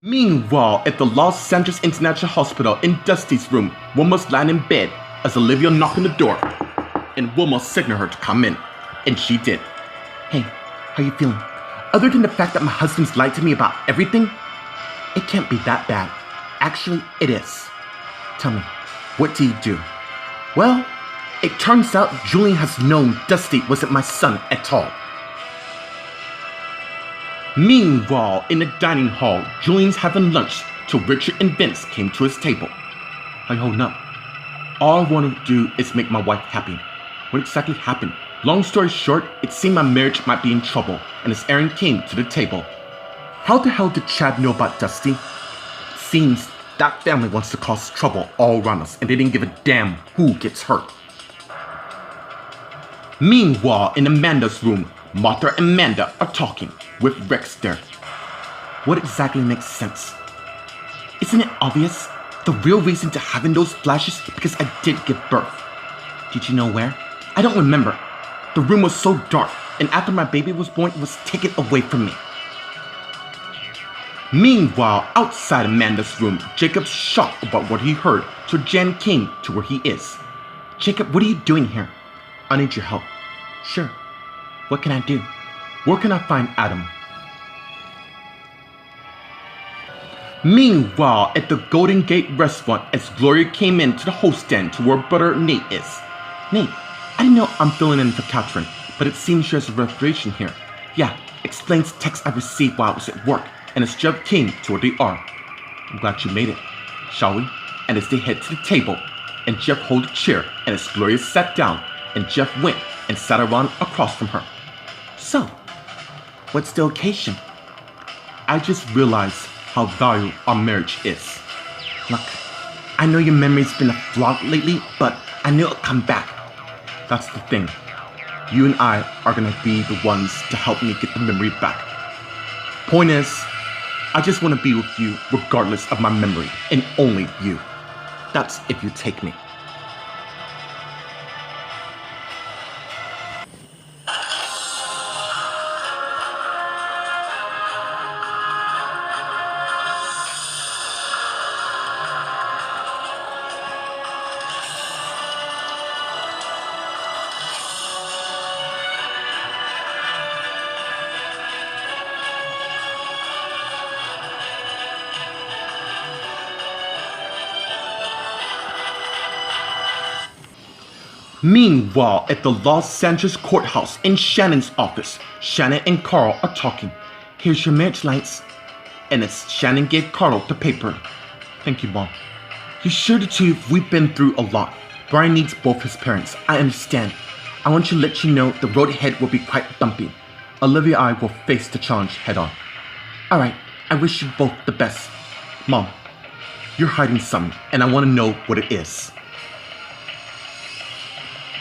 Meanwhile, at the Los Angeles International Hospital in Dusty's room, Wilma's lying in bed as Olivia knocked on the door, and Wilma signaled her to come in, and she did. Hey, how you feeling? Other than the fact that my husband's lied to me about everything, it can't be that bad. Actually, it is. Tell me, what do you do? Well, it turns out Julian has known Dusty wasn't my son at all. Meanwhile, in the dining hall, Julian's having lunch till Richard and Vince came to his table. How you holding up? All I want to do is make my wife happy. What exactly happened? Long story short, it seemed my marriage might be in trouble, and as Aaron came to the table. How the hell did Chad know about Dusty? It seems that family wants to cause trouble all around us, and they didn't give a damn who gets hurt. Meanwhile, in Amanda's room, Martha and Amanda are talking, with Rex there. What exactly makes sense? Isn't it obvious? The real reason to having those flashes is because I did give birth. Did you know where? I don't remember. The room was so dark, and after my baby was born, it was taken away from me. Meanwhile, outside Amanda's room, Jacob's shocked about what he heard, so Jen came to where he is. Jacob, what are you doing here? I need your help. Sure. What can I do? Where can I find Adam? Meanwhile, at the Golden Gate restaurant, as Gloria came in to the host stand to where brother Nate is. Nate, I didn't know I'm filling in for Catherine, but it seems she has a reservation here. Yeah, explains text I received while I was at work, and as Jeff came to where they are. I'm glad you made it, shall we? And as they head to the table, and Jeff hold a chair, and as Gloria sat down, and Jeff went and sat around across from her. So, what's the occasion? I just realized how valuable our marriage is. Look, I know your memory's been a flop lately, but I knew it'll come back. That's the thing. You and I are gonna be the ones to help me get the memory back. Point is, I just want to be with you regardless of my memory, and only you. That's if you take me. Meanwhile, at the Los Angeles courthouse in Shannon's office, Shannon and Carl are talking. Here's your marriage lights. And as Shannon gave Carl the paper. Thank you, Mom. You sure the two, we've been through a lot. Brian needs both his parents. I understand. I want to let you know the road ahead will be quite bumpy. Olivia and I will face the challenge head on. Alright, I wish you both the best. Mom, you're hiding something, and I want to know what it is.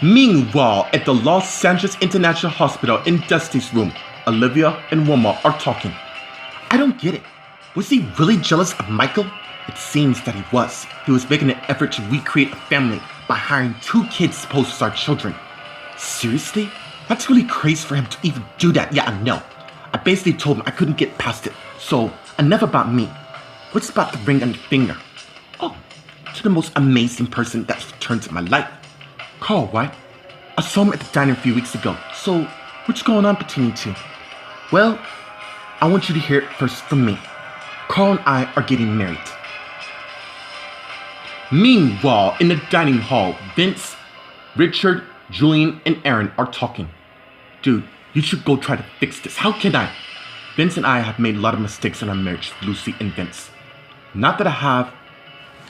Meanwhile, at the Los Angeles International Hospital in Dusty's room, Olivia and Wilma are talking. I don't get it. Was he really jealous of Michael? It seems that he was. He was making an effort to recreate a family by hiring 2 kids to pose as our children. Seriously? That's really crazy for him to even do that. Yeah, I know. I basically told him I couldn't get past it. So, enough about me. What's about the ring on your finger? Oh, to the most amazing person that's returned to my life. Carl, right? I saw him at the diner a few weeks ago. So, what's going on between you two? Well, I want you to hear it first from me. Carl and I are getting married. Meanwhile, in the dining hall, Vince, Richard, Julian, and Aaron are talking. Dude, you should go try to fix this. How can I? Vince and I have made a lot of mistakes in our marriage, Lucy and Vince. Not that I have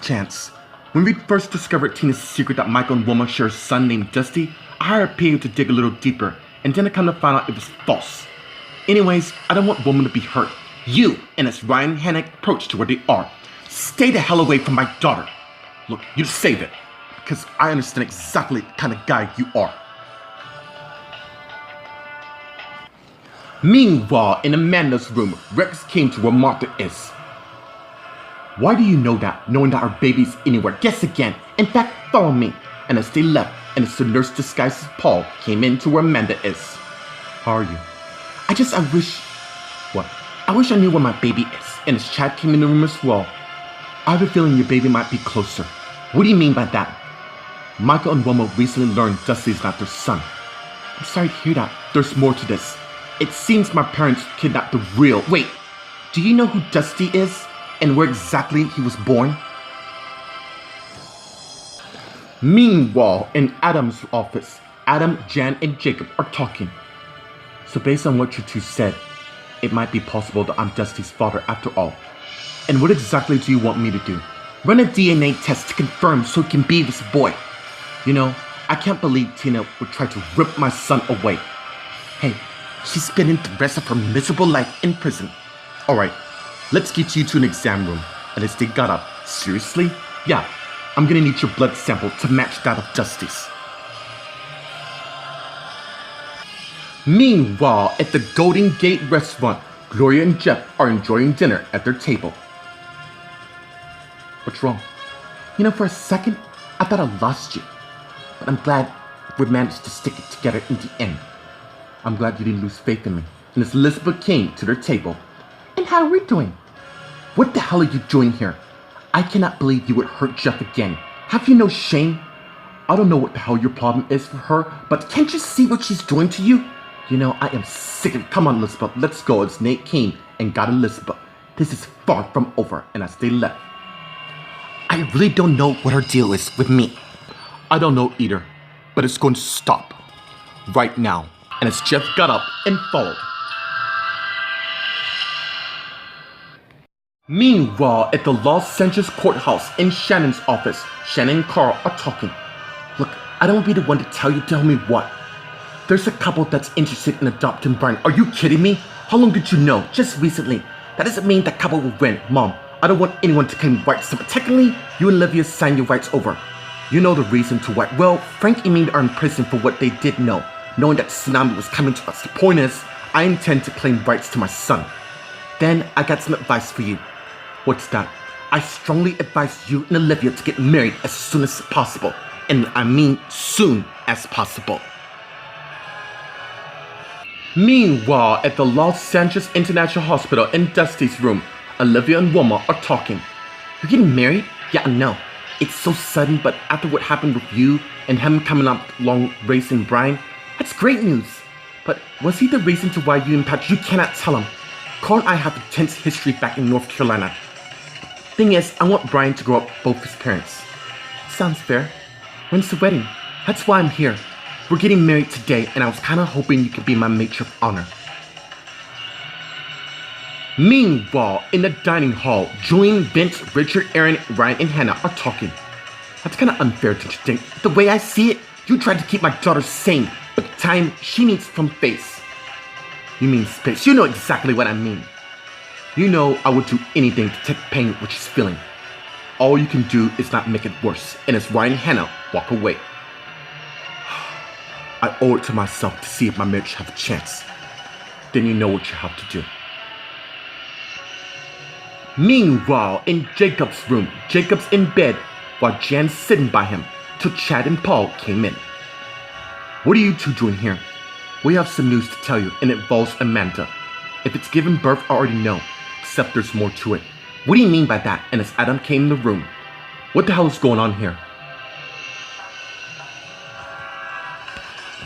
chance. When we first discovered Tina's secret that Michael and Wilma share a son named Dusty, I hired PA to dig a little deeper, and then I come to find out it was false. Anyways, I don't want Wilma to be hurt. You, and as Ryan and Hannah approach to where they are, stay the hell away from my daughter. Look, you save it, because I understand exactly the kind of guy you are. Meanwhile, in Amanda's room, Rex came to where Martha is. Why do you know that, knowing that our baby's anywhere? Guess again. In fact, follow me. And as they left, and as the nurse disguised as Paul came in to where Amanda is. How are you? I wish... What? I wish I knew where my baby is. And as Chad came in the room as well, I have a feeling your baby might be closer. What do you mean by that? Michael and Wilma recently learned Dusty is not their son. I'm sorry to hear that. There's more to this. It seems my parents kidnapped the real... Wait, do you know who Dusty is? And where exactly he was born? Meanwhile, in Adam's office, Adam, Jan, and Jacob are talking. So based on what you two said, it might be possible that I'm Dusty's father after all. And what exactly do you want me to do? Run a DNA test to confirm so it can be this boy. You know, I can't believe Tina would try to rip my son away. Hey, she's spending the rest of her miserable life in prison. Alright, let's get you to an exam room. Alistair got up. Seriously? Yeah, I'm gonna need your blood sample to match that of Dusty's. Meanwhile, at the Golden Gate restaurant, Gloria and Jeff are enjoying dinner at their table. What's wrong? You know, for a second, I thought I lost you. But I'm glad we managed to stick it together in the end. I'm glad you didn't lose faith in me. And as Elizabeth came to their table, and how are we doing? What the hell are you doing here? I cannot believe you would hurt Jeff again. Have you no shame? I don't know what the hell your problem is for her, but can't you see what she's doing to you? You know, I am sick of it. Come on, Elizabeth, let's go. As Nate came and got Elizabeth. This is far from over, and as they left, I really don't know what her deal is with me. I don't know either, but it's going to stop right now. And as Jeff got up and followed. Meanwhile, at the Los Angeles courthouse in Shannon's office, Shannon and Carl are talking. Look, I don't want to be the one to tell me what. There's a couple that's interested in adopting Brian. Are you kidding me? How long did you know? Just recently. That doesn't mean that couple will win. Mom, I don't want anyone to claim rights. But technically, you and Olivia signed your rights over. You know the reason to why. Well, Frank and me are in prison for what they did know, knowing that tsunami was coming to us. The point is, I intend to claim rights to my son. Then, I got some advice for you. What's that? I strongly advise you and Olivia to get married as soon as possible. And I mean soon as possible. Meanwhile, at the Los Angeles International Hospital in Dusty's room, Olivia and Wilma are talking. You're getting married? Yeah, I know. It's so sudden, but after what happened with you and him coming up along racing Brian, that's great news. But was he the reason to why you and Pat? You cannot tell him. Carl and I have a tense history back in North Carolina. Thing is, I want Brian to grow up with both his parents. Sounds fair. When's the wedding? That's why I'm here. We're getting married today, and I was kind of hoping you could be my matron of honor. Meanwhile, in the dining hall, Julian, Vince, Richard, Aaron, Ryan, and Hannah are talking. That's kind of unfair, don't you think? The way I see it, you tried to keep my daughter sane, but the time she needs from face. You mean space? You know exactly what I mean. You know I would do anything to take pain what she's feeling. All you can do is not make it worse, and as Ryan and Hannah walk away. I owe it to myself to see if my marriage have a chance. Then you know what you have to do. Meanwhile, in Jacob's room, Jacob's in bed while Jan's sitting by him till Chad and Paul came in. What are you two doing here? We have some news to tell you, and it involves Amanda. If it's given birth, I already know, except there's more to it. What do you mean by that? And as Adam came in the room, what the hell is going on here?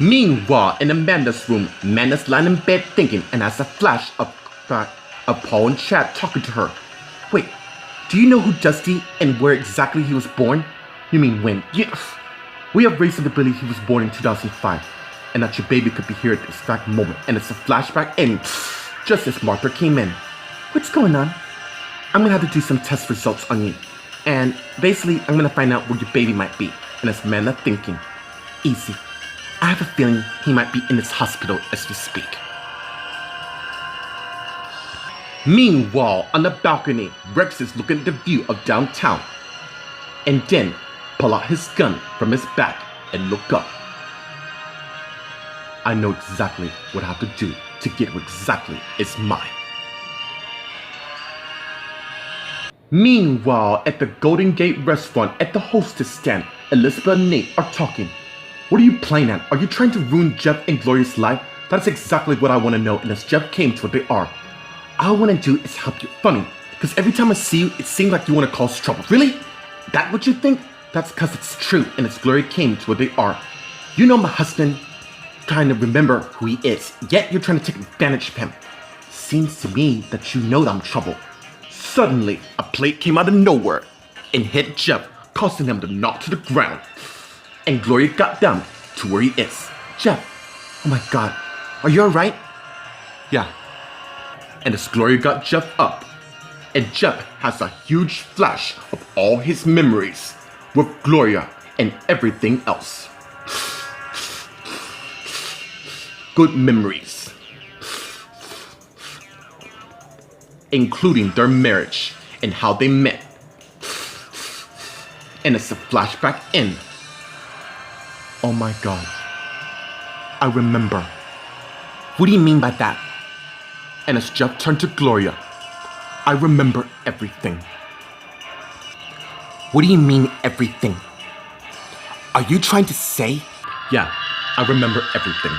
Meanwhile, in Amanda's room, Amanda's lying in bed thinking and has a flash of Paul and Chad talking to her. Wait, do you know who Dusty and where exactly he was born? You mean when? Yes. We have reason to believe he was born in 2005, and that your baby could be here at this exact moment, and it's a flashback and just as Martha came in. What's going on? I'm gonna have to do some test results on you, and basically I'm gonna find out where your baby might be. And as Amanda thinking, easy. I have a feeling he might be in this hospital as we speak. Meanwhile, on the balcony, Rex is looking at the view of downtown, and then pull out his gun from his back and look up. I know exactly what I have to do to get what exactly is mine. Meanwhile, at the Golden Gate restaurant at the hostess stand, Elizabeth and Nate are talking. What are you playing at? Are you trying to ruin Jeff and Gloria's life? That's exactly what I want to know, and as Jeff came to what they are. All I want to do is help you. Funny, because every time I see you, it seems like you want to cause trouble. Really? That what you think? That's because it's true and its glory came to where they are. You know my husband, trying to remember who he is, yet you're trying to take advantage of him. Seems to me that you know that I'm trouble. Suddenly, a plate came out of nowhere and hit Jeff, causing him to knock to the ground. And Gloria got down to where he is. Jeff, oh my god, are you alright? Yeah. And as Gloria got Jeff up, and Jeff has a huge flash of all his memories with Gloria and everything else. Good memories, including their marriage and how they met. And it's a flashback in. Oh my god, I remember. What do you mean by that? And as Jeff turned to Gloria, I remember everything. What do you mean everything? Are you trying to say? Yeah, I remember everything.